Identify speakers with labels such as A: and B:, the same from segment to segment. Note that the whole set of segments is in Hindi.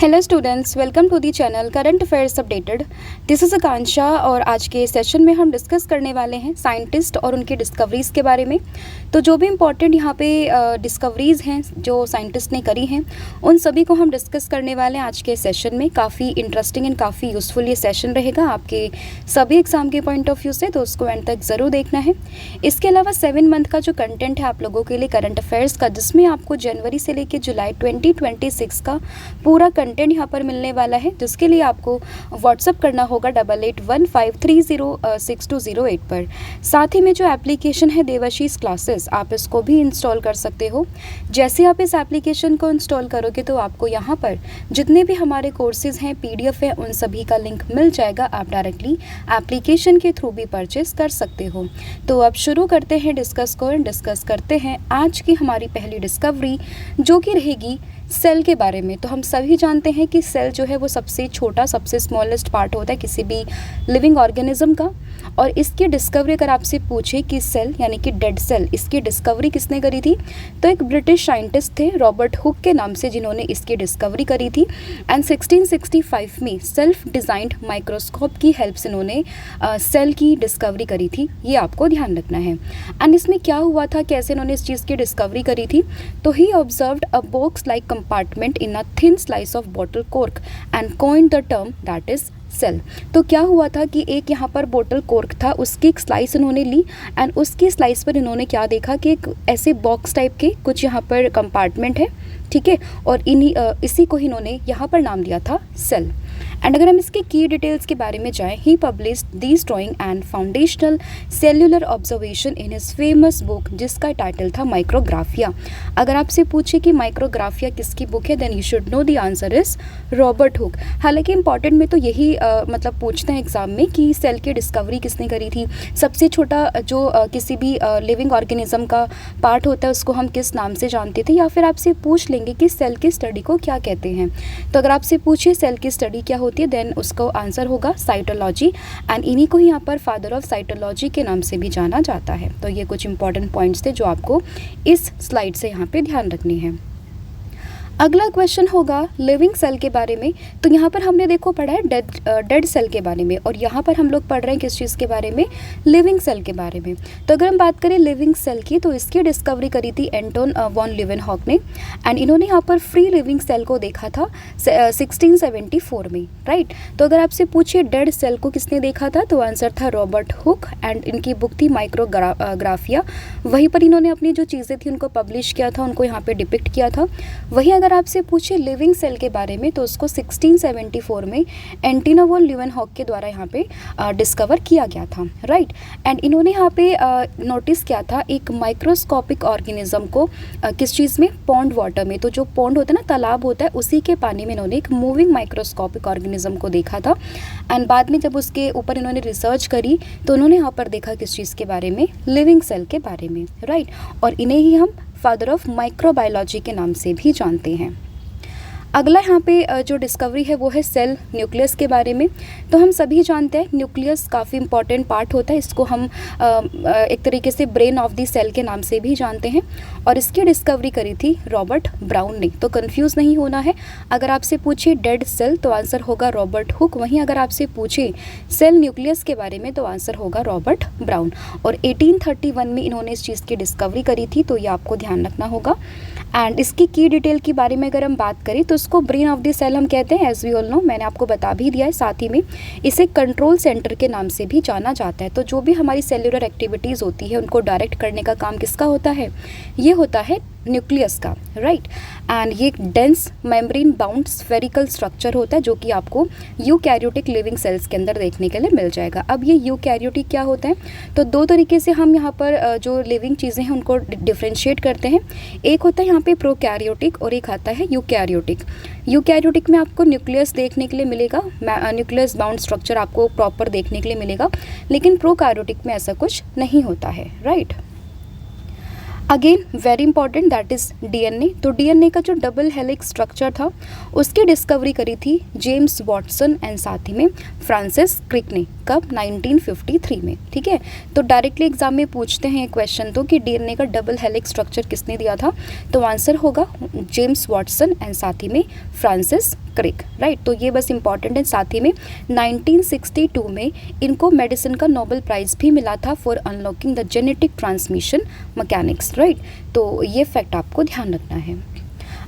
A: Hello students, welcome to the channel current affairs updated. This is Akanksha और आज के सेशन में हम डिस्कस करने वाले हैं साइंटिस्ट और उनकी डिस्कवरीज़ के बारे में। तो जो भी इम्पोर्टेंट यहाँ पे डिस्कवरीज़ हैं जो साइंटिस्ट ने करी हैं उन सभी को हम डिस्कस करने वाले हैं आज के सेशन में। काफ़ी इंटरेस्टिंग एंड काफ़ी यूज़फुल ये सेशन रहेगा आपके सभी एग्ज़ाम के पॉइंट ऑफ व्यू से, तो उसको एंड तक ज़रूर देखना है। इसके अलावा 7 मंथ का जो कंटेंट है आप लोगों के लिए करंट अफेयर्स का, जिसमें आपको जनवरी से लेकर जुलाई 2026 का पूरा कंटेंट यहाँ पर मिलने वाला है, जिसके लिए आपको व्हाट्सअप करना होगा 8815306208 पर। साथ ही में जो एप्लीकेशन है देवाशीष क्लासेस, आप इसको भी इंस्टॉल कर सकते हो। जैसे आप इस एप्लीकेशन को इंस्टॉल करोगे तो आपको यहाँ पर जितने भी हमारे कोर्सेज हैं, PDF है, उन सभी का लिंक मिल जाएगा। आप डायरेक्टली एप्लीकेशन के थ्रू भी परचेस कर सकते हो। तो अब शुरू करते हैं डिस्कस करते हैं आज की हमारी पहली डिस्कवरी, जो कि रहेगी सेल के बारे में। तो हम सभी जानते हैं कि सेल जो है वो सबसे छोटा, सबसे स्मॉलेस्ट पार्ट होता है किसी भी लिविंग ऑर्गेनिज्म का। और इसकी डिस्कवरी अगर आपसे पूछे कि सेल यानी कि डेड सेल, इसकी डिस्कवरी किसने करी थी, तो एक ब्रिटिश साइंटिस्ट थे रॉबर्ट हुक के नाम से, जिन्होंने इसकी डिस्कवरी करी थी। एंड 1665 में सेल्फ डिज़ाइंड माइक्रोस्कोप की हेल्प से इन्होंने सेल की डिस्कवरी करी थी। ये आपको ध्यान रखना है। एंड इसमें क्या हुआ था, कैसे इन्होंने इस चीज़ की डिस्कवरी करी थी, तो he observed a box like compartment in a thin slice of bottle cork and coined the term that is cell. तो क्या हुआ था कि एक यहाँ पर बोतल कॉर्क था, उसकी एक स्लाइस इन्होंने ली एंड उसकी स्लाइस पर इन्होंने क्या देखा कि एक ऐसे बॉक्स टाइप के कुछ यहाँ पर कंपार्टमेंट है, ठीक है, और इसी को इन्होंने यहाँ पर नाम दिया था सेल। एंड अगर हम इसके की डिटेल्स के बारे में जाएं, he published this drawing and foundational cellular observation in his famous book, जिसका टाइटल था माइक्रोग्राफिया। अगर आपसे पूछे कि माइक्रोग्राफिया किसकी बुक है, then you should know the answer is Robert Hooke. हालांकि इंपॉर्टेंट में तो यही मतलब पूछते हैं एग्जाम में कि सेल की डिस्कवरी किसने करी थी, सबसे छोटा जो किसी भी लिविंग ऑर्गेनिज्म का पार्ट होता है उसको हम किस नाम से जानते थे, या फिर आपसे पूछ लेंगे कि सेल की स्टडी को क्या कहते हैं। तो अगर आपसे पूछे सेल की स्टडी क्या होती है, देन उसको आंसर होगा साइटोलॉजी। एंड इन्हीं को यहाँ पर फादर ऑफ साइटोलॉजी के नाम से भी जाना जाता है। तो ये कुछ इंपॉर्टेंट पॉइंट्स थे जो आपको इस स्लाइड से यहाँ पे ध्यान रखनी है। अगला क्वेश्चन होगा लिविंग सेल के बारे में। तो यहाँ पर हमने देखो पढ़ा है डेड सेल के बारे में, और यहाँ पर हम लोग पढ़ रहे हैं किस चीज़ के बारे में, लिविंग सेल के बारे में। तो अगर हम बात करें लिविंग सेल की, तो इसकी डिस्कवरी करी थी एंटोन वॉन लीवेनहॉक ने। एंड इन्होंने यहाँ पर फ्री लिविंग सेल को देखा था 1674 में, राइट। तो अगर आपसे पूछिए डेड सेल को किसने देखा था, तो आंसर था रॉबर्ट हुक। एंड इनकी बुक थी माइक्रोग्राफिया, वहीं पर इन्होंने अपनी जो चीज़ें थी उनको पब्लिश किया था, उनको यहाँ पे डिपिक्ट किया था। वहीं अगर आपसे पूछे लिविंग सेल के बारे में, तो उसको 1674 में एंटोन वॉन लीवेनहॉक के द्वारा यहाँ पे डिस्कवर किया गया था, राइट। एंड इन्होंने यहाँ पे नोटिस किया था एक माइक्रोस्कोपिक ऑर्गेनिज्म को किस चीज़ में, पॉन्ड वाटर में। तो जो पॉन्ड होता है ना, तालाब होता है, उसी के पानी में इन्होंने एक मूविंग माइक्रोस्कोपिक ऑर्गेनिज्म को देखा था। एंड बाद में जब उसके ऊपर इन्होंने रिसर्च करी तो उन्होंने यहाँ पर देखा किस चीज़ के बारे में, लिविंग सेल के बारे में, राइट। और इन्हें ही हम फादर ऑफ माइक्रोबायोलॉजी के नाम से भी जानते हैं। अगला यहाँ पे जो डिस्कवरी है वो है सेल न्यूक्लियस के बारे में। तो हम सभी जानते हैं न्यूक्लियस काफ़ी इंपॉर्टेंट पार्ट होता है, इसको हम एक तरीके से ब्रेन ऑफ द सेल के नाम से भी जानते हैं। और इसकी डिस्कवरी करी थी रॉबर्ट ब्राउन ने। तो कंफ्यूज नहीं होना है, अगर आपसे पूछे डेड सेल तो आंसर होगा रॉबर्ट हुक, वहीं अगर आपसे पूछे सेल न्यूक्लियस के बारे में तो आंसर होगा रॉबर्ट ब्राउन। और 1831 में इन्होंने इस चीज़ की डिस्कवरी करी थी, तो ये आपको ध्यान रखना होगा। एंड इसकी की डिटेल के बारे में अगर हम बात करें तो इसको ब्रेन ऑफ द सेल हम कहते हैं, एज वी ऑल नो, मैंने आपको बता भी दिया है। साथ ही में इसे कंट्रोल सेंटर के नाम से भी जाना जाता है। तो जो भी हमारी सेल्यूलर एक्टिविटीज़ होती है उनको डायरेक्ट करने का काम किसका होता है, ये होता है न्यूक्लियस का, राइट। एंड ये एक dense membrane bound spherical structure होता है, जो कि आपको यूकैरियोटिक लिविंग सेल्स के अंदर देखने के लिए मिल जाएगा। अब ये यूकैरियोटिक क्या होता है, तो दो तरीके से हम यहाँ पर जो लिविंग चीज़ें हैं उनको डिफ्रेंशिएट करते हैं। एक होता है यहाँ पे प्रोकैरियोटिक और एक आता है यूकैरियोटिक। यूकैरियोटिक में आपको न्यूक्लियस देखने के लिए मिलेगा, न्यूक्लियस बाउंड स्ट्रक्चर आपको प्रॉपर देखने के लिए मिलेगा, लेकिन प्रोकैरियोटिक में ऐसा कुछ नहीं होता है, right. Again very important, that is DNA। तो DNA का जो डबल हेलिक्स स्ट्रक्चर था उसकी डिस्कवरी करी थी जेम्स वॉटसन एंड साथ ही में फ्रांसिस क्रिक ने। कब? 1953 में। ठीक है, तो डायरेक्टली एग्जाम में पूछते हैं क्वेश्चन तो कि डीएनए का डबल हेलिक्स स्ट्रक्चर किसने दिया था? तो आंसर होगा जेम्स वाटसन एंड साथ ही में फ्रांसिस क्रिक, राइट। तो ये बस इंपॉर्टेंट है। साथ ही में 1962 में इनको मेडिसिन का नोबेल प्राइज़ भी मिला था for unlocking the genetic transmission mechanics, right. तो ये फैक्ट आपको ध्यान रखना है।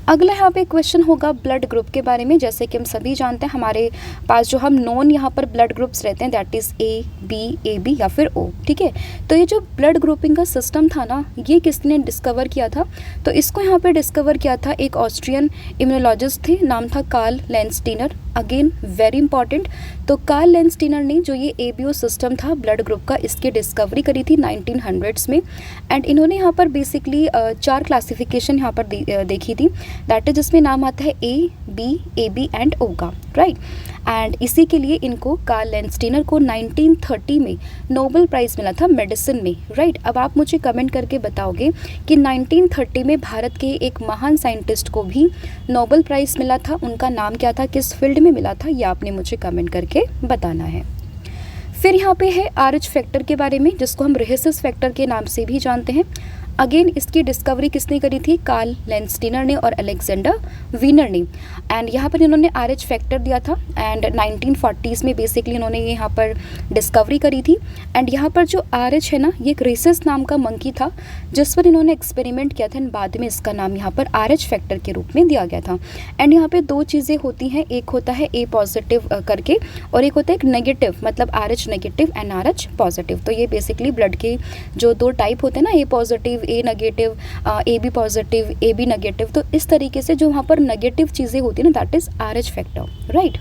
A: अगला यहाँ पे क्वेश्चन होगा ब्लड ग्रुप के बारे में। जैसे कि हम सभी जानते हैं हमारे पास जो हम नॉन यहाँ पर ब्लड ग्रुप्स रहते हैं दैट इज़ ए बी या फिर ओ। ठीक है, तो ये जो ब्लड ग्रुपिंग का सिस्टम था ना, ये किसने डिस्कवर किया था? तो इसको यहाँ पे डिस्कवर किया था एक ऑस्ट्रियन इम्यूनोलॉजिस्ट थे, नाम था Karl Landsteiner. Again very important. तो कार्ल लैंडस्टीनर ने जो ये एबीओ सिस्टम था ब्लड ग्रुप का, इसकी डिस्कवरी करी थी 1900s में। एंड इन्होंने यहाँ पर बेसिकली 4 क्लासिफिकेशन यहाँ पर देखी थी, दैट इज जिसमें नाम आता है ए बी एंड ओ का, राइट। एंड इसी के लिए इनको कार्ल लैंडस्टीनर को 1930 में नोबेल प्राइज़ मिला था मेडिसिन में, राइट। अब आप मुझे कमेंट करके बताओगे कि 1930 में भारत के एक महान साइंटिस्ट को भी नोबेल प्राइज़ मिला था, उनका नाम क्या था, किस फील्ड में मिला था, ये आपने मुझे कमेंट करके बताना है। फिर यहाँ पे है आरएच फैक्टर के बारे में, जिसको हम रेहेसिस फैक्टर के नाम से भी जानते हैं। अगेन इसकी डिस्कवरी किसने करी थी? कार्ल लैंडस्टीनर ने और अलेक्जेंडर वीनर ने। एंड यहाँ पर इन्होंने आरएच फैक्टर दिया था एंड 1940s में बेसिकली इन्होंने ये यहाँ पर डिस्कवरी करी थी। एंड यहाँ पर जो आरएच है ना, ये एक रेसिस नाम का मंकी था जिस पर इन्होंने एक्सपेरिमेंट किया था एंड बाद में इसका नाम यहाँ पर आरएच फैक्टर के रूप में दिया गया था। एंड यहाँ पर 2 चीज़ें होती हैं, एक होता है ए पॉजिटिव करके और एक होता है एक नेगेटिव, मतलब RH negative and RH positive. तो ये बेसिकली ब्लड के जो 2 टाइप होते हैं ना, A positive A negative, A B positive A B negative, तो इस तरीके से जो वहाँ पर नेगेटिव चीज़ें होती है ना that is RH factor, right.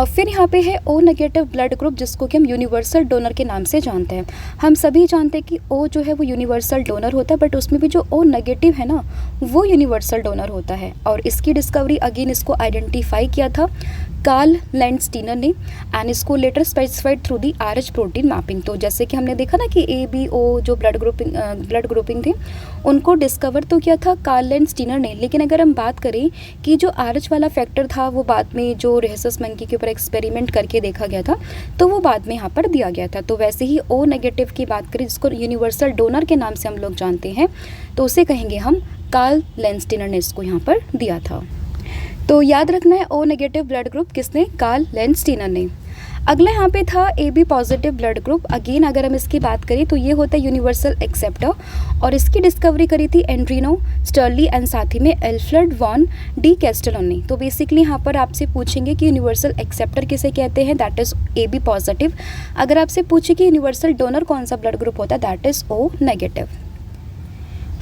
A: फिर यहाँ पे है ओ नेगेटिव ब्लड ग्रुप, जिसको कि हम यूनिवर्सल डोनर के नाम से जानते हैं। हम सभी जानते हैं कि ओ जो है वो यूनिवर्सल डोनर होता है, बट उसमें भी जो ओ नेगेटिव है ना वो यूनिवर्सल डोनर होता है। और इसकी डिस्कवरी अगेन इसको आइडेंटिफाई किया था कार्ल लैंडस्टीनर ने एंड इसको later specified through the Rh protein mapping. तो जैसे कि हमने देखा ना कि ए बी ओ जो ब्लड ग्रुपिंग थे उनको डिस्कवर तो किया था कार्ल लैंडस्टीनर ने, लेकिन अगर हम बात करें कि जो आरएच वाला फैक्टर था वो बाद में जो रेहेसस मंकी के ऊपर एक्सपेरिमेंट करके देखा गया था तो वो बाद में यहाँ पर दिया गया था। तो वैसे ही ओ नेगेटिव की बात करें जिसको यूनिवर्सल डोनर के नाम से हम लोग जानते हैं, तो उसे कहेंगे हम कार्ल लैंडस्टीनर ने इसको यहाँ पर दिया था। तो याद रखना है ओ नेगेटिव ब्लड ग्रुप किसने? कार्ल लैंडस्टीनर ने। अगला यहाँ पे था A B positive blood group. Again अगर हम इसकी बात करें तो ये होता है यूनिवर्सल एक्सेप्टर और इसकी डिस्कवरी करी थी एंड्रीनो स्टर्ली एंड साथ ही में एल्फ्रेड वॉन डी कैस्टेलन ने। तो बेसिकली यहाँ पर आपसे पूछेंगे कि यूनिवर्सल एक्सेप्टर किसे कहते हैं, that is A B positive. अगर आपसे पूछे कि यूनिवर्सल डोनर कौन सा ब्लड ग्रुप होता है, दैट इज़ ओ नेगेटिव।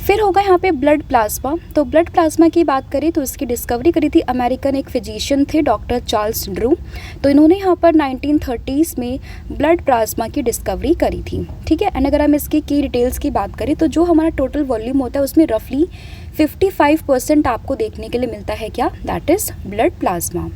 A: फिर होगा यहाँ पे ब्लड प्लाज्मा। तो ब्लड प्लाज्मा की बात करें तो इसकी डिस्कवरी करी थी अमेरिकन एक फिजिशियन थे डॉक्टर चार्ल्स ड्रू। तो इन्होंने यहाँ पर 1930s में ब्लड प्लाज्मा की डिस्कवरी करी थी, ठीक है। एंड अगर हम इसकी की डिटेल्स की बात करें तो जो हमारा टोटल वॉल्यूम होता है उसमें रफली 55% आपको देखने के लिए मिलता है क्या, दैट इज़ ब्लड प्लाज्मा।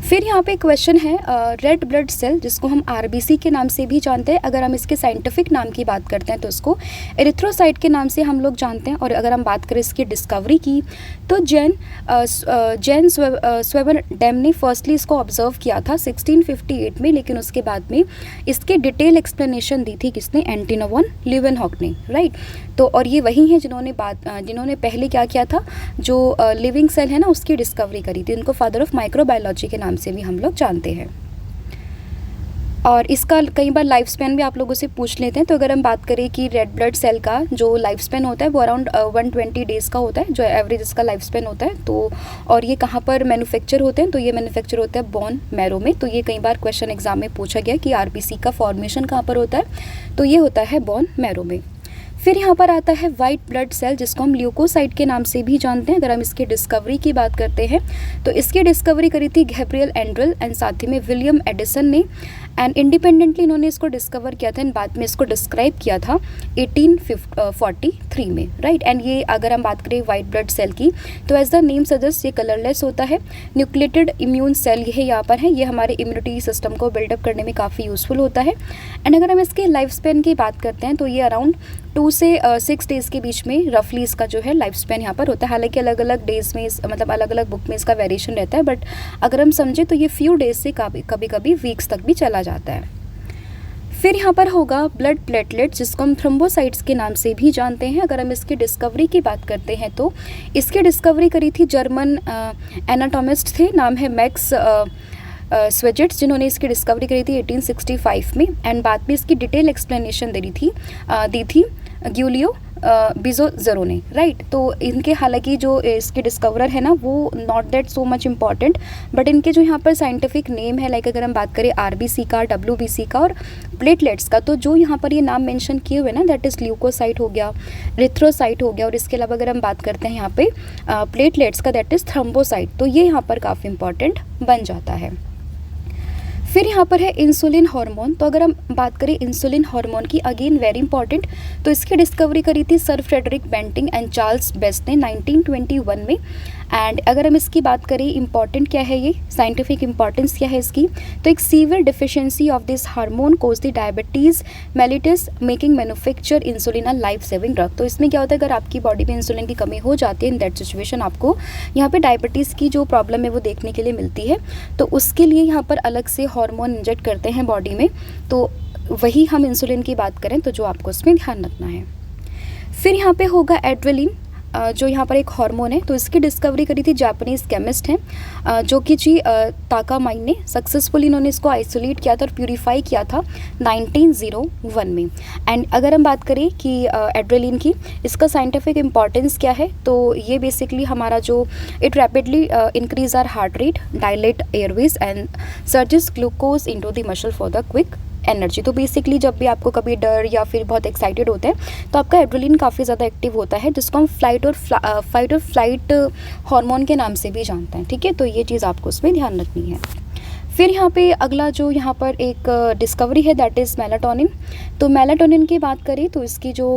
A: फिर यहाँ पे क्वेश्चन है रेड ब्लड सेल, जिसको हम आरबीसी के नाम से भी जानते हैं। अगर हम इसके साइंटिफिक नाम की बात करते हैं तो इसको एरिथ्रोसाइट के नाम से हम लोग जानते हैं। और अगर हम बात करें इसकी डिस्कवरी की तो जैन स्वेवनडैम ने फर्स्टली इसको ऑब्जर्व किया था 1658 में, लेकिन उसके बाद में इसके डिटेल एक्सप्लेनेशन दी थी किसने, एंटोनी वॉन लीवेनहॉक ने, राइट। तो और ये वही हैं जिन्होंने पहले क्या किया था, जो लिविंग सेल है ना उसकी डिस्कवरी करी थी। उनको फादर ऑफ माइक्रोबायोलॉजी के नाम से भी हम लोग जानते हैं। और इसका कई बार लाइफ स्पैन भी आप लोगों से पूछ लेते हैं। तो अगर हम बात करें कि रेड ब्लड सेल का जो लाइफ स्पैन होता है वो अराउंड 120 डेज़ का होता है, जो एवरेज इसका लाइफ स्पैन होता है। तो और ये कहाँ पर मैन्युफैक्चर होते हैं, तो ये मैन्युफैक्चर होता है बोन मैरो में। तो ये कई बार क्वेश्चन एग्जाम में पूछा गया कि आरबीसी का फॉर्मेशन कहाँ पर होता है, तो ये होता है बोन मैरो में। फिर यहाँ पर आता है वाइट ब्लड सेल, जिसको हम ल्यूकोसाइट के नाम से भी जानते हैं। अगर हम इसकी डिस्कवरी की बात करते हैं तो इसकी डिस्कवरी करी थी गैब्रियल एंड्रल एंड साथ ही में विलियम एडिसन ने। एंड इंडिपेंडेंटली इन्होंने इसको डिस्कवर किया था एंड बाद में इसको डिस्क्राइब किया था 1843 में, राइट। एंड ये अगर हम बात करें वाइट ब्लड सेल की, तो एज द नेम सजेस्ट ये कलरलेस होता है। न्यूक्लिएटेड इम्यून सेल ये यहाँ पर है, ये हमारे इम्यूनिटी सिस्टम को बिल्डअप करने में काफ़ी यूज़फुल होता है। एंड अगर हम इसके लाइफ स्पेन की बात करते हैं तो ये अराउंड 2 से 6 डेज़ के बीच में रफली इसका जो है लाइफ स्पेन यहाँ पर होता है। हालांकि अलग अलग डेज़ में मतलब अलग अलग बुक में इसका वेरिएशन रहता है, बट अगर हम समझें तो ये फ्यू डेज से कभी कभी वीक्स तक भी चला जाता है। फिर यहाँ पर होगा ब्लड प्लेटलेट, जिसको हम थ्रोम्बोसाइट्स के नाम से भी जानते हैं। अगर हम इसकी डिस्कवरी की बात करते हैं तो इसकी डिस्कवरी करी थी जर्मन एनाटॉमिस्ट थे, नाम है मैक्स स्वेजेट्स, जिन्होंने इसकी डिस्कवरी करी थी 1865 में। एंड बाद में इसकी डिटेल एक्सप्लेनेशन दी थी ग्यूलियो बिजोज़रो ने, राइट। तो इनके हालांकि जो इसके डिस्कवरर है ना वो not that so much important, but इनके जो यहाँ पर साइंटिफिक नेम है, लाइक अगर हम बात करें आरबीसी का, डब्ल्यूबीसी का और प्लेटलेट्स का, तो जो यहाँ पर ये नाम मेंशन किए हुए ना दैट इज़ ल्यूकोसाइट हो गया, रिथ्रोसाइट हो गया, और इसके अलावा अगर हम बात करते हैं यहाँ पे प्लेटलेट्स का दैट इज़ थ्रोम्बोसाइट, तो ये यहाँ पर काफ़ी इंपॉर्टेंट बन जाता है। फिर यहाँ पर है इंसुलिन हार्मोन। तो अगर हम बात करें इंसुलिन हार्मोन की, अगेन वेरी इंपॉर्टेंट, तो इसकी डिस्कवरी करी थी sir Frederick Banting and Charles Best ने 1921 में। एंड अगर हम इसकी बात करें इंपॉर्टेंट क्या है, ये साइंटिफिक इंपॉर्टेंस क्या है इसकी, तो एक severe deficiency of this hormone cause the diabetes mellitus making manufacture insulin a life saving drug. तो इसमें क्या होता है, अगर आपकी बॉडी में इंसुलिन की कमी हो जाती है, इन दैट सिचुएशन आपको यहाँ पे डायबिटीज़ की जो प्रॉब्लम है वो देखने के लिए मिलती है। तो उसके लिए यहाँ पर अलग से हार्मोन इंजेक्ट करते हैं बॉडी में, तो वही हम इंसुलिन की बात करें तो जो आपको इसमें ध्यान रखना है। फिर यहाँ पे होगा एड्रेलिन, जो यहाँ पर एक हार्मोन है। तो इसकी डिस्कवरी करी थी जापानीज़ केमिस्ट हैं जो कि ताकामाइन ने सक्सेसफुली इन्होंने इसको आइसोलेट किया था और प्यूरिफाई किया था 1901 में। एंड अगर हम बात करें कि एड्रेलिन की, इसका साइंटिफिक इम्पॉर्टेंस क्या है, तो ये बेसिकली हमारा जो it rapidly increase our heart rate, dilate airways and surges glucose into the muscle for the quick energy. तो बेसिकली जब भी आपको कभी डर या फिर बहुत एक्साइटेड होते हैं तो आपका एड्रेलिन काफ़ी ज़्यादा एक्टिव होता है, जिसको हम फाइट और फ्लाइट हार्मोन के नाम से भी जानते हैं, ठीक है। तो ये चीज़ आपको उसमें ध्यान रखनी है। फिर यहाँ पे अगला जो यहाँ पर एक डिस्कवरी है दैट इज़ मेलाटोनिन। तो मेलाटोनिन की बात करें तो इसकी जो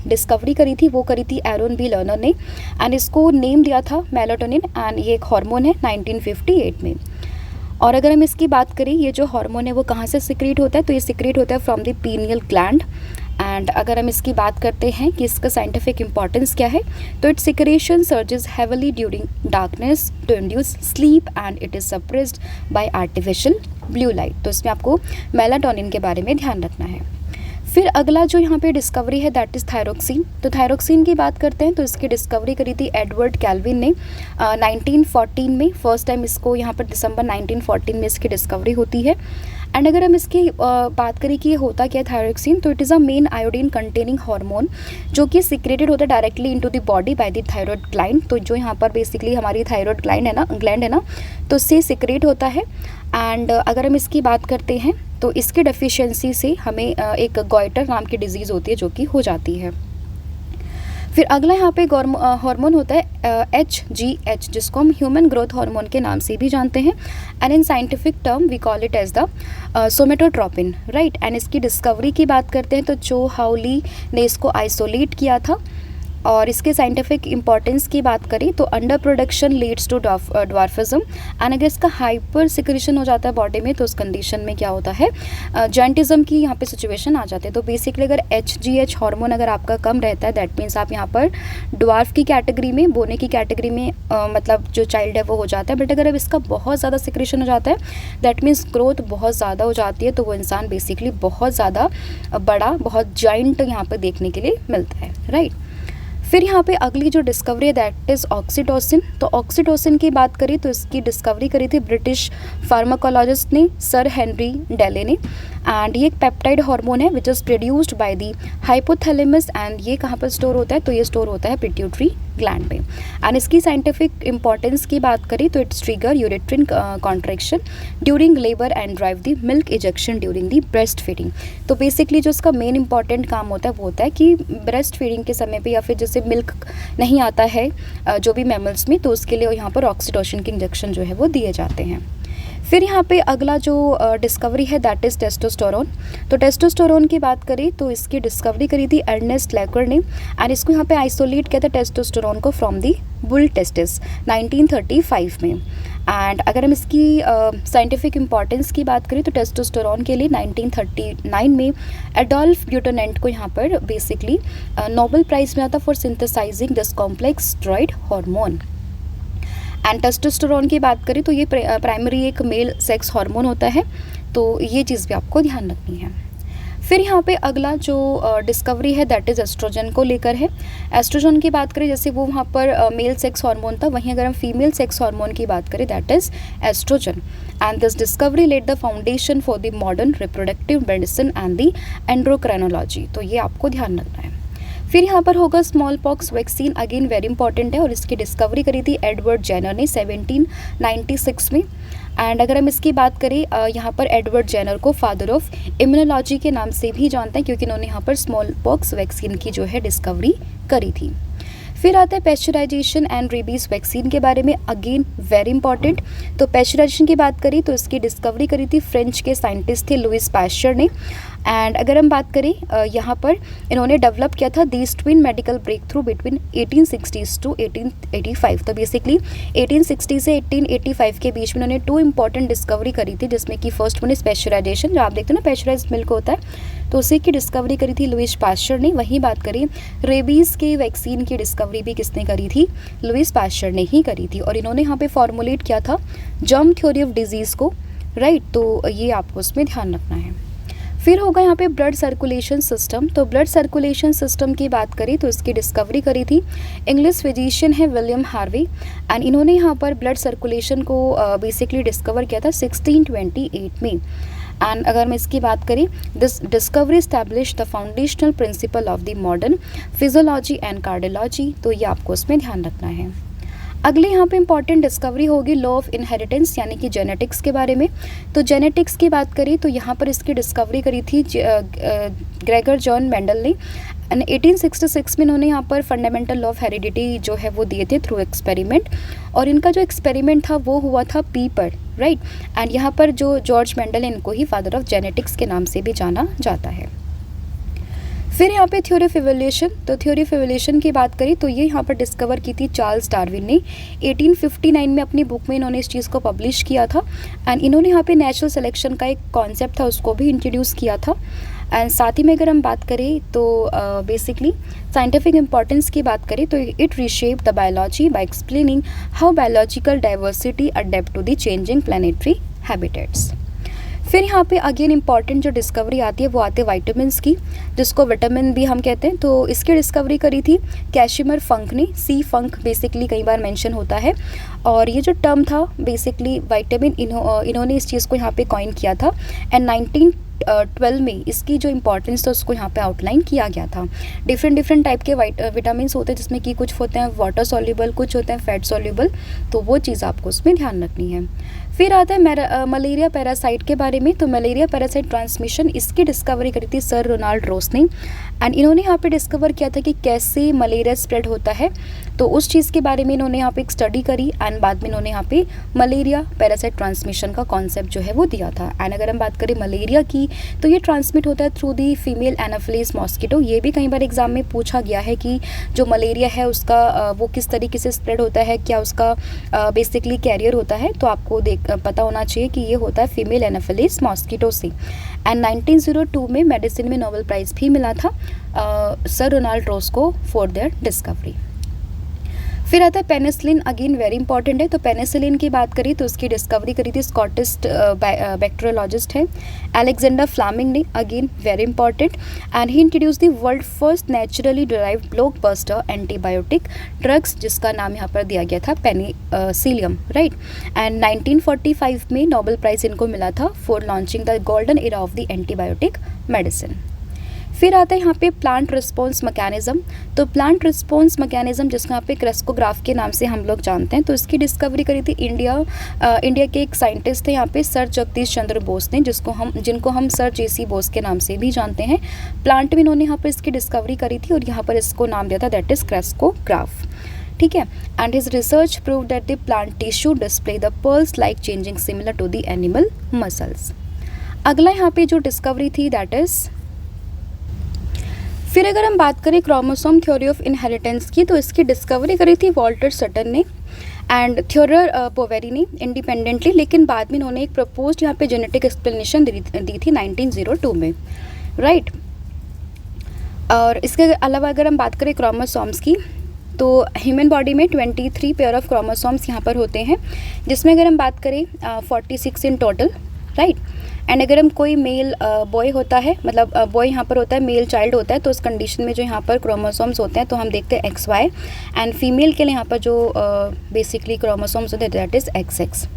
A: डिस्कवरी करी थी वो करी थी एरोन बी लर्नर ने, एंड इसको नेम दिया था मेलाटोनिन, एंड ये एक हार्मोन है 1958 में। और अगर हम इसकी बात करें, ये जो हार्मोन है वो कहाँ से सिक्रीट होता है, तो ये सिक्रीट होता है from the pineal gland. And अगर हम इसकी बात करते हैं कि इसका साइंटिफिक इंपॉर्टेंस क्या है, तो its secretion surges heavily during darkness to induce sleep and it is suppressed by artificial blue light. तो इसमें आपको मेलाटोनिन के बारे में ध्यान रखना है। फिर अगला जो यहाँ पे डिस्कवरी है दैट इज़ थायरोक्सिन। तो थायरोक्सिन की बात करते हैं तो इसकी डिस्कवरी करी थी एडवर्ड कैल्विन ने 1914 में। फर्स्ट टाइम इसको यहाँ पर दिसंबर 1914 में इसकी डिस्कवरी होती है। एंड अगर हम इसकी बात करें कि ये होता क्या है थायरोक्सिन, तो it is a main iodine containing hormone जो कि सिक्रेटेड होता है directly into the body by the thyroid gland. तो जो यहाँ पर बेसिकली हमारी थायराइड ग्लैंड है ना, तो उससे सिक्रेट होता है। एंड अगर हम इसकी बात करते हैं तो इसकी डेफिशिएंसी से हमें एक गॉइटर नाम की डिजीज़ होती है जो कि हो जाती है। फिर अगला यहाँ पे हार्मोन होता है HGH, जिसको हम ह्यूमन ग्रोथ हार्मोन के नाम से भी जानते हैं, and in scientific term we call it as the somatotropin, right. And इसकी डिस्कवरी की बात करते हैं तो जो हाउली ने इसको आइसोलेट किया था। और इसके साइंटिफिक इंपॉर्टेंस की बात करें तो under production leads to dwarfism, and अगर इसका हाइपर सिक्रेशन हो जाता है बॉडी में तो उस कंडीशन में क्या होता है, जॉइंटिज्म की यहाँ पे सिचुएशन आ जाती है। तो बेसिकली अगर HGH हार्मोन अगर आपका कम रहता है दैट मीन्स आप यहाँ पर ड्वार्फ की कैटेगरी में, बोने की कैटेगरी में मतलब जो चाइल्ड है वो हो जाता है। बट अगर अब इसका बहुत ज़्यादा सिक्रेशन हो जाता है दैट मीन्स ग्रोथ बहुत ज़्यादा हो जाती है, तो वो इंसान बेसिकली बहुत ज़्यादा बड़ा, बहुत जॉइंट यहाँ पर देखने के लिए मिलता है, राइट। फिर यहाँ पे अगली जो डिस्कवरी है दैट इज़ ऑक्सीटोसिन। तो ऑक्सीटोसिन की बात करें तो इसकी डिस्कवरी करी थी ब्रिटिश फार्माकोलॉजिस्ट ने, सर हेनरी डेले ने। एंड ये एक पेप्टाइड हार्मोन है which is produced by the hypothalamus, and ये कहाँ पर स्टोर होता है, तो ये स्टोर होता है पिट्यूटरी ग्लैंड में। एंड इसकी साइंटिफिक इंपॉर्टेंस की बात करें तो it's trigger uterine contraction during labour and drive the milk ejection during the breastfeeding. तो बेसिकली जो इसका मेन इंपॉर्टेंट काम होता है वो होता है कि ब्रेस्ट फीडिंग के समय पे या फिर जैसे मिल्क नहीं आता है जो भी मैमल्स में, तो उसके लिए यहाँ पर ऑक्सीटोसिन के इंजेक्शन जो है वो दिए जाते हैं। फिर यहाँ पे अगला जो डिस्कवरी है दैट इज़ टेस्टोस्टेरोन। तो टेस्टोस्टेरोन की बात करें तो इसकी डिस्कवरी करी थी अर्नेस्ट लैकर ने, एंड इसको यहाँ पे आइसोलेट किया था टेस्टोस्टेरोन को फ्रॉम दी बुल टेस्टिस 1935 में। एंड अगर हम इसकी साइंटिफिक इम्पॉर्टेंस की बात करें तो टेस्टोस्टेरोन के लिए 1939 में एडोल्फ ब्यूटेनेंट को यहाँ पर बेसिकली नोबेल प्राइज़ मिला था for synthesising this complex steroid hormone. And testosterone की बात करें तो ये प्राइमरी एक मेल सेक्स हार्मोन होता है, तो ये चीज़ भी आपको ध्यान रखनी है। फिर यहाँ पे अगला जो डिस्कवरी है दैट इज़ एस्ट्रोजन को लेकर है। एस्ट्रोजन की बात करें जैसे वो वहाँ पर मेल सेक्स हार्मोन था, वहीं अगर हम फीमेल सेक्स हार्मोन की बात करें that is estrogen. And this discovery led the foundation for the modern reproductive medicine and the endocrinology, तो ये आपको ध्यान रखना है। फिर यहाँ पर होगा small pox vaccine, again very important है, और इसकी डिस्कवरी करी थी एडवर्ड जेनर ने 1796 में। एंड अगर हम इसकी बात करें यहाँ पर एडवर्ड जेनर को फादर ऑफ इम्यूनोलॉजी के नाम से भी जानते हैं, क्योंकि इन्होंने यहाँ पर स्मॉल पॉक्स वैक्सीन की जो है डिस्कवरी करी थी। फिर आता है पेस्चराइजेशन एंड रेबीज़ वैक्सीन के बारे में, अगेन वेरी इंपॉर्टेंट। तो पेस्चराइजेशन की बात करें तो इसकी डिस्कवरी करी थी फ्रेंच के साइंटिस्ट थे लुइस पास्चर ने। एंड अगर हम बात करें यहाँ पर इन्होंने डेवलप किया था these twin medical breakthrough between 1860 to 1885। तो बेसिकली 1860 से 1885 के बीच में इन्होंने 2 इंपॉर्टेंट डिस्कवरी करी थी, जिसमें कि फर्स्ट वन इज पेस्चराइजेशन, जो आप देखते हो ना पेस्चराइज मिल्क होता है, तो उसी की डिस्कवरी करी थी लुइस पास्चर ने। वहीं बात करें रेबीज़ के वैक्सीन की डिस्कवरी भी किसने करी थी, लुइस पास्चर ने ही करी थी, और इन्होंने यहाँ पे फॉर्मुलेट किया था जर्म थ्योरी ऑफ डिजीज़ को, राइट। तो ये आपको उसमें ध्यान रखना है। फिर होगा यहाँ पे ब्लड सर्कुलेशन सिस्टम। तो ब्लड सर्कुलेशन सिस्टम की बात करें तो इसकी डिस्कवरी करी थी इंग्लिश फिजिशियन है विलियम हार्वे, एंड इन्होंने यहाँ पर ब्लड सर्कुलेशन को बेसिकली डिस्कवर किया था 1628 में। एंड अगर हम इसकी बात करें this discovery establish the foundational principle of the modern physiology and cardiology, तो ये आपको उसमें ध्यान रखना है। अगले यहाँ पे इंपॉर्टेंट डिस्कवरी होगी लॉ ऑफ इनहेरिटेंस यानी कि जेनेटिक्स के बारे में। तो जेनेटिक्स की बात करें तो यहाँ पर इसकी डिस्कवरी करी थी ग्रेगर जॉन मेंडल ने, एंड 1866 में इन्होंने यहाँ पर फंडामेंटल लॉ ऑफ हेरिडिटी जो है वो दिए थे थ्रू एक्सपेरिमेंट, और इनका जो एक्सपेरिमेंट था वो हुआ था पी पर, राइट। एंड यहाँ पर जो जॉर्ज मेंडल है इनको ही फादर ऑफ जेनेटिक्स के नाम से भी जाना जाता है। फिर यहाँ पे थ्योरी ऑफ इवोल्यूशन। तो थ्योरी ऑफ इवोल्यूशन की बात करें तो ये यहाँ पर डिस्कवर की थी चार्ल्स डार्विन ने 1859 में, अपनी बुक में इन्होंने इस चीज़ को पब्लिश किया था। एंड इन्होंने यहाँ पे नेचुरल सिलेक्शन का एक कॉन्सेप्ट था उसको भी इंट्रोड्यूस किया था। एंड साथ ही में अगर हम बात करें तो बेसिकली साइंटिफिक इम्पॉर्टेंस की बात करें तो it reshape the biology by explaining how biological diversity adapt to the changing planetary habitats. फिर यहाँ पे अगेन इंपॉर्टेंट जो डिस्कवरी आती है वो आती है वाइटामिन्स की, जिसको विटामिन बी हम कहते हैं। तो इसकी डिस्कवरी करी थी कैशिमर फंक ने, सी फंक बेसिकली कई बार मेंशन होता है, और ये जो टर्म था बेसिकली विटामिन इन्होंने इस चीज़ को यहाँ पे कॉइन किया था। एंड 1912 में इसकी जो इंपॉर्टेंस था उसको यहाँ पे आउटलाइन किया गया था। डिफरेंट टाइप के विटामिन्स होते हैं, जिसमें कि कुछ होते हैं वाटर सॉल्युबल, कुछ होते हैं फैट सॉल्युबल, तो वो चीज़ आपको उसमें ध्यान रखनी है। फिर आता है मलेरिया पैरासाइट के बारे में। तो मलेरिया पैरासाइट ट्रांसमिशन इसकी डिस्कवरी करी थी सर रोनाल्ड रोस ने, एंड इन्होंने यहाँ पे डिस्कवर किया था कि कैसे मलेरिया स्प्रेड होता है, तो उस चीज़ के बारे में इन्होंने यहाँ पे एक स्टडी करी, एंड बाद में इन्होंने यहाँ पे मलेरिया पैरासाइट ट्रांसमिशन का कॉन्सेप्ट जो है वो दिया था। एंड अगर हम बात करें मलेरिया की तो ये ट्रांसमिट होता है through the female Anopheles mosquito. ये भी कई बार एग्जाम में पूछा गया है कि जो मलेरिया है उसका वो किस तरीके से स्प्रेड होता है, क्या उसका बेसिकली कैरियर होता है, तो आपको पता होना चाहिए कि ये होता है फीमेल एनाफिलीज मॉस्किटो से। एंड 1902 में मेडिसिन में नोबेल प्राइज़ भी मिला था सर रोनाल्ड रोस को फॉर देयर डिस्कवरी। फिर आता है पेनिसिलिन, अगेन वेरी इंपॉर्टेंट है। तो पेनिसिलिन की बात करी तो उसकी डिस्कवरी करी थी स्कॉटिश बैक्टीरियोलॉजिस्ट है अलेक्जेंडर फ्लेमिंग ने, again very important. And he introduce the world first naturally derived blockbuster antibiotic drugs, जिसका नाम यहाँ पर दिया गया था पेनिसिलियम, राइट। एंड 1945 में नोबेल प्राइज़ इनको मिला था for launching the golden era of the antibiotic medicine. फिर आता है यहाँ पे प्लांट रिस्पॉन्स मैकेनिज्म। तो प्लांट रिस्पॉन्स मैकेनिज्म जिसको यहाँ पे क्रेस्कोग्राफ के नाम से हम लोग जानते हैं, तो इसकी डिस्कवरी करी थी इंडिया के एक साइंटिस्ट थे यहाँ पे सर जगदीश चंद्र बोस ने, जिनको हम सर जेसी बोस के नाम से भी जानते हैं। प्लांट में इन्होंने यहाँ पर इसकी डिस्कवरी करी थी और यहाँ पर इसको नाम दिया था दैट इज़ क्रेस्कोग्राफ। ठीक है। And his research prove that the plant tissue display the pulse like changing similar to the animal muscles. अगला यहाँ पे जो डिस्कवरी थी दैट इज, फिर अगर हम बात करें क्रोमोसोम थ्योरी ऑफ इनहेरिटेंस की, तो इसकी डिस्कवरी करी थी वॉल्टर सटन ने एंड थियोडर पोवेरी ने इंडिपेंडेंटली, लेकिन बाद में इन्होंने एक प्रपोज्ड यहाँ पे जेनेटिक एक्सप्लेनेशन दी थी 1902 में, राइट। और इसके अलावा अगर हम बात करें क्रोमोसोम्स की, तो ह्यूमन बॉडी में 23 पेयर ऑफ क्रोमोसोम्स यहाँ पर होते हैं, जिसमें अगर हम बात करें 46 इन टोटल, राइट। एंड अगर हम कोई मेल बॉय होता है, मतलब बॉय यहाँ पर होता है, मेल चाइल्ड होता है, तो उस कंडीशन में जो यहाँ पर क्रोमोसोम्स होते हैं तो हम देखते हैं XY, एंड फीमेल के लिए यहाँ पर जो बेसिकली क्रोमोसोम्स होते हैं दैट इज़ XX।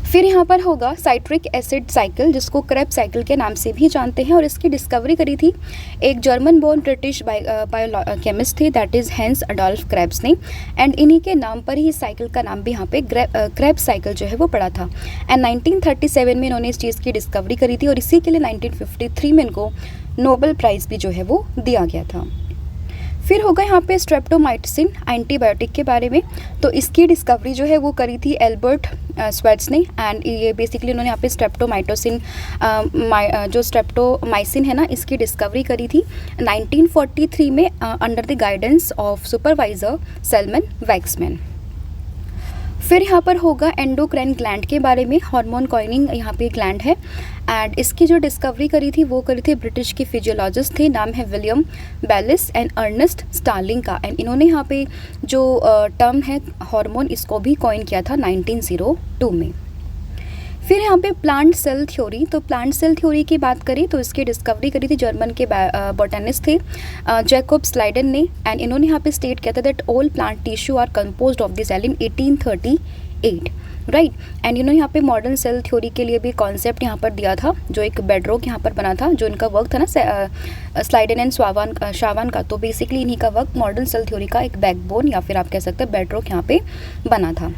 A: फिर यहाँ पर होगा साइट्रिक एसिड साइकिल, जिसको क्रेब्स साइकिल के नाम से भी जानते हैं, और इसकी डिस्कवरी करी थी एक जर्मन बोर्न ब्रिटिश बायोकेमिस्ट थे that is Hans Adolf Krebs ने, एंड इन्हीं के नाम पर ही इस साइकिल का नाम भी यहाँ पे क्रेब्स साइकिल जो है वो पड़ा था। एंड 1937 में इन्होंने इस चीज़ की डिस्कवरी करी थी, और इसी के लिए 1953 में इनको नोबेल प्राइज़ भी जो है वो दिया गया था। फिर होगा यहाँ पे स्ट्रेप्टोमाइसिन एंटीबायोटिक के बारे में, तो इसकी डिस्कवरी जो है वो करी थी एल्बर्ट स्वेट्स ने, एंड ये बेसिकली उन्होंने यहाँ पे स्ट्रेप्टोमाइटोसिन जो स्ट्रेप्टोमाइसिन है ना, इसकी डिस्कवरी करी थी 1943 में under the guidance of supervisor Selman Waksman. फिर यहाँ पर होगा एंडोक्राइन ग्लैंड के बारे में, हार्मोन कॉइनिंग यहाँ पे ग्लैंड है, एंड इसकी जो डिस्कवरी करी थी वो करी थी ब्रिटिश के फिजियोलॉजिस्ट थे, नाम है William Bayliss and Ernest Starling का, एंड इन्होंने यहाँ पे जो टर्म है हार्मोन, इसको भी कॉइन किया था 1902 में। फिर यहाँ पे प्लांट सेल थ्योरी, तो प्लांट सेल थ्योरी की बात करें तो इसकी डिस्कवरी करी थी जर्मन के बॉटनिस्ट थे जैकोब स्लाइडन ने, एंड इन्होंने यहाँ पे स्टेट किया था that all plant tissue are composed of the cell in 1838, right. And इन्होंने यहाँ पे मॉडर्न सेल थ्योरी के लिए भी कॉन्सेप्ट यहाँ पर दिया था, जो एक बेडरॉक यहाँ पर बना था, जो इनका वर्क था ना स्लाइडन एंड शावान का, तो बेसिकली इन्हीं का वर्क मॉडर्न सेल थ्योरी का एक बैकबोन या फिर आप कह सकते हैं बेडरॉक यहाँ पे बना था।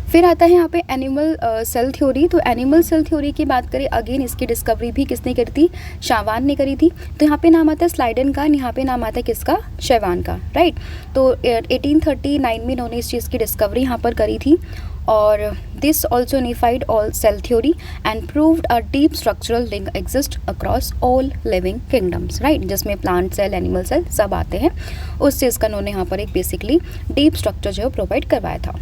A: फिर आता है यहाँ पे एनिमल सेल थ्योरी, तो एनिमल सेल थ्योरी की बात करें अगेन इसकी डिस्कवरी भी किसने करी थी, शावान ने करी थी, तो यहाँ पे नाम आता है स्लाइडन का, यहाँ पे नाम आता है किसका, शैवान का, राइट। तो 1839 में इन्होंने इस चीज़ की डिस्कवरी यहाँ पर करी थी, और this also unified all cell theory and proved a deep structural link exist across all living kingdoms, right, जिसमें प्लांट सेल, एनिमल सेल सब आते हैं, उस चीज़ का उन्होंने यहाँ पर एक बेसिकली डीप स्ट्रक्चर जो है प्रोवाइड करवाया था।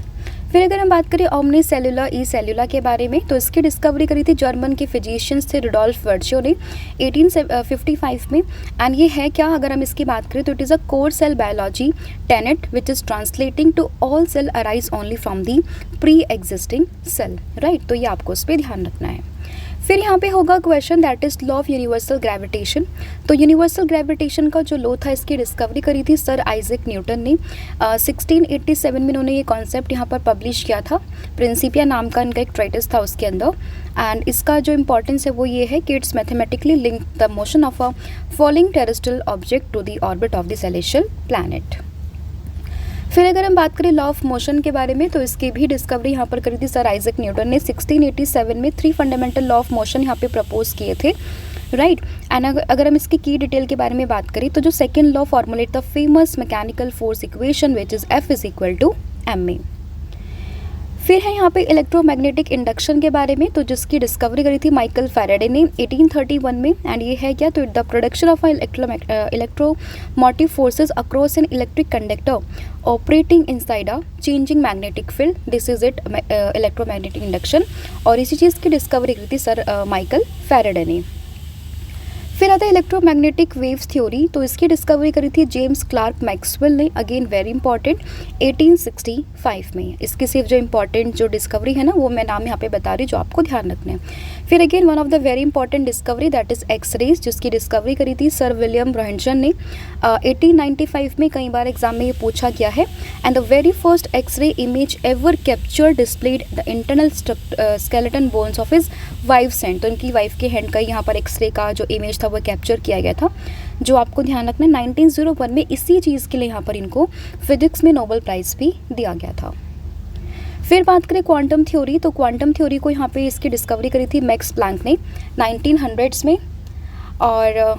A: फिर अगर हम बात करें ओमनी सेलुला ई सेलुला के बारे में, तो इसकी डिस्कवरी करी थी जर्मन के फिजिशियंस थे रुडोल्फ वर्शियो ने 1855 में, एंड ये है क्या, अगर हम इसकी बात करें तो it is a core cell biology tenet which is translating to all cell arise only from the pre existing cell, right. तो ये आपको उस पर ध्यान रखना है। फिर यहाँ पे होगा question that is law of universal gravitation, तो यूनिवर्सल ग्रेविटेशन का जो लॉ था इसकी डिस्कवरी करी थी सर आइजैक न्यूटन ने 1687 में, इन्होंने ये कॉन्सेप्ट यहाँ पर पब्लिश किया था, प्रिंसिपिया नाम का इनका एक ट्राइटिस था उसके अंदर, एंड इसका जो इंपॉर्टेंस है वो ये है कि it's mathematically link the motion of a falling terrestrial object to the orbit of the celestial planet. फिर अगर हम बात करें लॉ ऑफ मोशन के बारे में, तो इसकी भी डिस्कवरी यहाँ पर करी थी सर आइजैक न्यूटन ने 1687 में, 3 फंडामेंटल लॉ ऑफ मोशन यहाँ पे प्रपोज किए थे, राइट। एंड अगर हम इसकी की डिटेल के बारे में बात करें तो जो second law formulate the famous mechanical force equation which is F is equal to ma। फिर है यहाँ पे इलेक्ट्रोमैग्नेटिक इंडक्शन के बारे में, तो जिसकी डिस्कवरी करी थी माइकल फैराडे ने 1831 में, एंड ये है क्या, तो the production of electromotive forces across an electric conductor operating inside a changing magnetic field, this is it electromagnetic induction, और इसी चीज़ की डिस्कवरी करी थी सर माइकल फैराडे ने। फिर आता है इलेक्ट्रोमैग्नेटिक वेव्स थ्योरी, तो इसकी डिस्कवरी करी थी जेम्स क्लार्क मैक्सवेल ने, अगेन वेरी इंपॉर्टेंट 1865 में। इसकी सिर्फ जो इंपॉर्टेंट जो डिस्कवरी है ना वो मैं नाम यहाँ पे बता रही, जो आपको ध्यान रखना है। फिर again one of the very important discovery that is X-rays, जिसकी डिस्कवरी करी थी सर विलियम रोहिंटन ने 1895 में, कई बार एग्जाम में ये पूछा गया है, and the very first X-ray image ever capture displayed the internal skeleton bones of his wife's hand, तो इनकी वाइफ के हैंड का यहाँ पर एक्सरे का जो इमेज था वो कैप्चर किया गया था, जो आपको ध्यान रखना है 1901 में इसी चीज़ के लिए यहाँ पर इनको फिजिक्स में नोबेल प्राइज़ भी दिया गया था। फिर बात करें क्वांटम थ्योरी, तो क्वांटम थ्योरी को यहाँ पे इसकी डिस्कवरी करी थी मैक्स प्लैंक ने 1900s में, और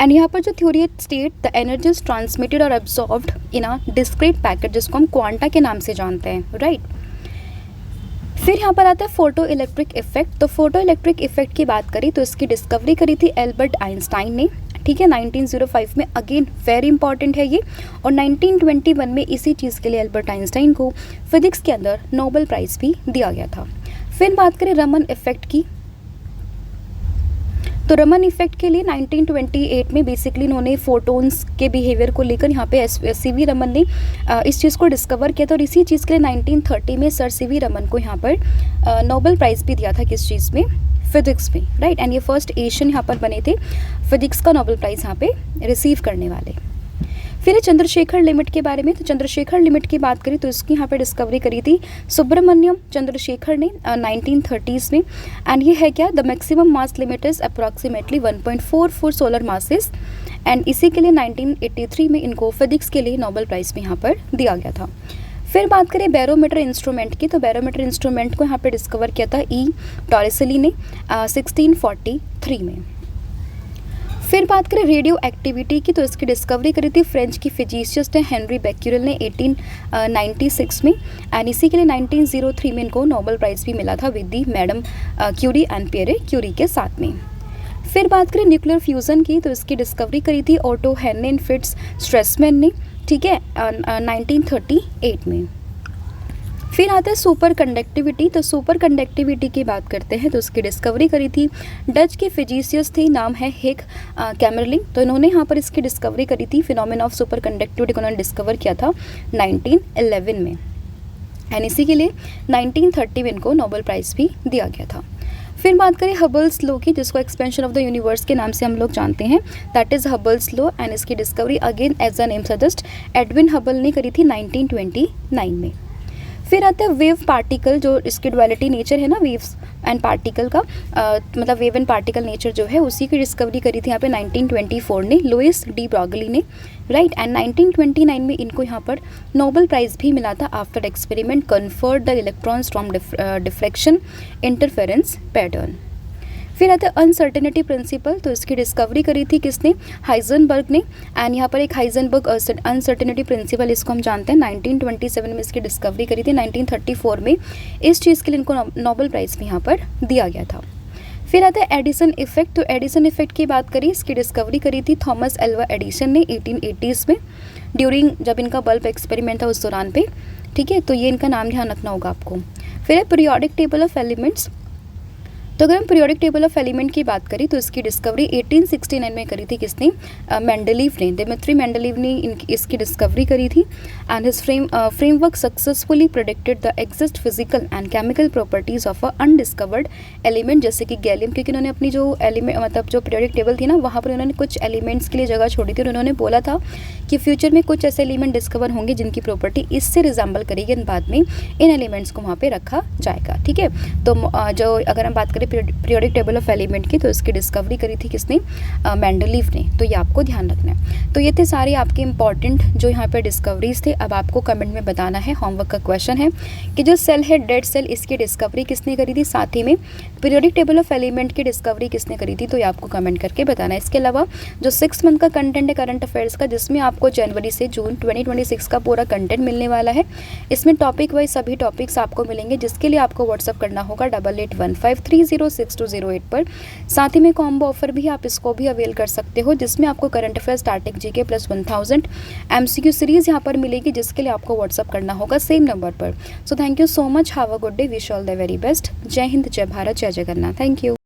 A: एंड यहाँ पर जो theory state the energy is transmitted और absorbed in a discrete packet, जिसको हम क्वांटा के नाम से जानते हैं, राइट। फिर यहाँ पर आता है फोटो इलेक्ट्रिक इफेक्ट। तो फोटो इलेक्ट्रिक इफेक्ट की बात करें तो इसकी डिस्कवरी करी थी एल्बर्ट आइंस्टाइन ने, ठीक है, 1905 में। अगेन वेरी इंपॉर्टेंट है ये। और 1921 में इसी चीज़ के लिए एल्बर्ट आइंस्टाइन को फिजिक्स के अंदर नोबेल प्राइज़ भी दिया गया था। फिर बात करें रमन इफेक्ट की, तो रमन इफेक्ट के लिए 1928 में बेसिकली इन्होंने फोटोन्स के बिहेवियर को लेकर यहाँ पे सीवी रमन ने इस चीज़ को डिस्कवर किया था। और इसी चीज़ के लिए 1930 में सर सीवी रमन को यहाँ पर नोबेल प्राइज़ भी दिया था, किस चीज़ में, फिजिक्स में, राइट। एंड ये फर्स्ट एशियन यहाँ पर बने थे फिजिक्स का नोबेल प्राइज़ यहाँ पे रिसीव करने वाले। फिर चंद्रशेखर लिमिट के बारे में, तो चंद्रशेखर लिमिट की बात करें तो इसकी यहाँ पे डिस्कवरी करी थी सुब्रमण्यम चंद्रशेखर ने 1930s में। एंड ये है क्या, the maximum mass limit is approximately 1.44 solar masses. And इसी के लिए 1983 में इनको फिजिक्स के लिए नोबेल प्राइज़ भी यहाँ पर दिया गया था। फिर बात करें बैरोमीटर इंस्ट्रूमेंट की, तो बैरोमीटर इंस्ट्रूमेंट को यहाँ पे डिस्कवर किया था ई टॉरिसेली ने 1643 में। फिर बात करें रेडियो एक्टिविटी की, तो इसकी डिस्कवरी करी थी फ्रेंच की फिजिसिस्ट है हेनरी बेक्यूरेल ने 1896 में। एंड इसी के लिए 1903 में इनको नोबेल प्राइज़ भी मिला था with the Madame Curie and Pierre Curie के साथ में। फिर बात करें न्यूक्लियर फ्यूज़न की, तो इसकी डिस्कवरी करी थी ऑटो हेर्नेन फिट्स स्ट्रेसमैन ने, ठीक है, 1938 में। फिर आता है सुपर कंडक्टिविटी। तो सुपर कंडक्टिविटी की बात करते हैं तो उसकी डिस्कवरी करी थी डच के फिजिसियस थे, नाम है हिग कैमरलिंग। तो इन्होंने यहाँ पर इसकी डिस्कवरी करी थी, फिनोमेना ऑफ सुपर कंडक्टिविटी को उन्होंने डिस्कवर किया था 1911 में। एंड इसी के लिए 1930 में इनको नोबेल प्राइज़ भी दिया गया था। फिर बात करें हबल्स लॉ की, जिसको एक्सपेंशन ऑफ द यूनिवर्स के नाम से हम लोग जानते हैं, that is Hubble's law. And इसकी discovery again as a name suggest Edwin Hubble ने करी थी 1929 में। फिर आता है वेव पार्टिकल, जो इसकी डुअलिटी नेचर है ना वेव्स एंड पार्टिकल का, मतलब वेव एंड पार्टिकल नेचर जो है उसी की डिस्कवरी करी थी यहाँ पे 1924 ने लुइस डी ब्रॉगली ने, राइट। एंड 1929 में इनको यहाँ पर नोबेल प्राइज़ भी मिला था after experiment conferred the electrons from deflection interference pattern. फिर आता है अनसर्टेनिटी प्रिंसिपल, तो इसकी डिस्कवरी करी थी किसने, हाइजनबर्ग ने। एंड यहाँ पर एक हाइजनबर्ग अनसर्टेनिटी प्रिंसिपल इसको हम जानते हैं 1927 में इसकी डिस्कवरी करी थी। 1934 में इस चीज़ के लिए इनको नोबेल प्राइज़ भी यहाँ पर दिया गया था। फिर आता है एडिसन इफेक्ट। तो एडिसन इफेक्ट की बात करी, इसकी डिस्कवरी करी थी थॉमस एल्वा एडिसन ने 1880s में, ड्यूरिंग जब इनका बल्ब एक्सपेरिमेंट था उस दौरान पे, ठीक है। तो ये इनका नाम ध्यान रखना होगा आपको। फिर है पीरियोडिक टेबल ऑफ एलिमेंट्स। तो अगर हम पीरियोडिक टेबल ऑफ एलिमेंट की बात करें तो इसकी डिस्कवरी 1869 में करी थी किसने, मेंडलीव ने, दिमित्री मेंडलीव ने इसकी डिस्कवरी करी थी। And his framework successfully predicted the exist physical and chemical properties of a undiscovered element, जैसे कि गैलियम, क्योंकि उन्होंने अपनी जो एलिमेंट मतलब जो पीरियोडिक टेबल थी ना वहाँ पर उन्होंने कुछ एलिमेंट्स के लिए जगह छोड़ी थी और उन्होंने बोला था कि फ्यूचर में कुछ ऐसे एलिमेंट डिस्कवर होंगे जिनकी प्रॉपर्टी इससे रिजेंबल करेगी, बाद में इन एलिमेंट्स को वहाँ पर रखा जाएगा, ठीक है। तो जो अगर हम बात करें पीरियोडिक टेबल ऑफ एलिमेंट की, तो इसकी डिस्कवरी करी थी किसने, मेंडलीव ने। तो ये आपको ध्यान रखना है। तो ये थे सारे आपके इंपॉर्टेंट जो यहाँ पे डिस्कवरीज थे। अब आपको कमेंट में बताना है, होमवर्क का क्वेश्चन है कि जो सेल है डेड सेल, इसकी डिस्कवरी किसने करी थी, साथ ही में पीरियोडिक टेबल ऑफ एलिमेंट की डिस्कवरी किसने करी थी, तो ये आपको कमेंट करके बताना है। इसके अलावा जो 6 मंथ का कंटेंट है करंट अफेयर्स का, जिसमें आपको जनवरी से जून 2026 का पूरा कंटेंट मिलने वाला है। इसमें टॉपिक वाइज सभी टॉपिक्स आपको मिलेंगे, जिसके लिए आपको व्हाट्सअप करना होगा 8815306208 पर। साथ ही में कॉम्बो ऑफर भी, आप इसको भी अवेल कर सकते हो, जिसमें आपको current affair starting GK plus 1000 MCQ series यहाँ पर मिलेगी, जिसके लिए आपको व्हाट्सअप करना होगा सेम नंबर पर। So thank you so much, have a good day, wish all the very best. जय हिंद, जय भारत, जय जगन्नाथ, थैंक यू।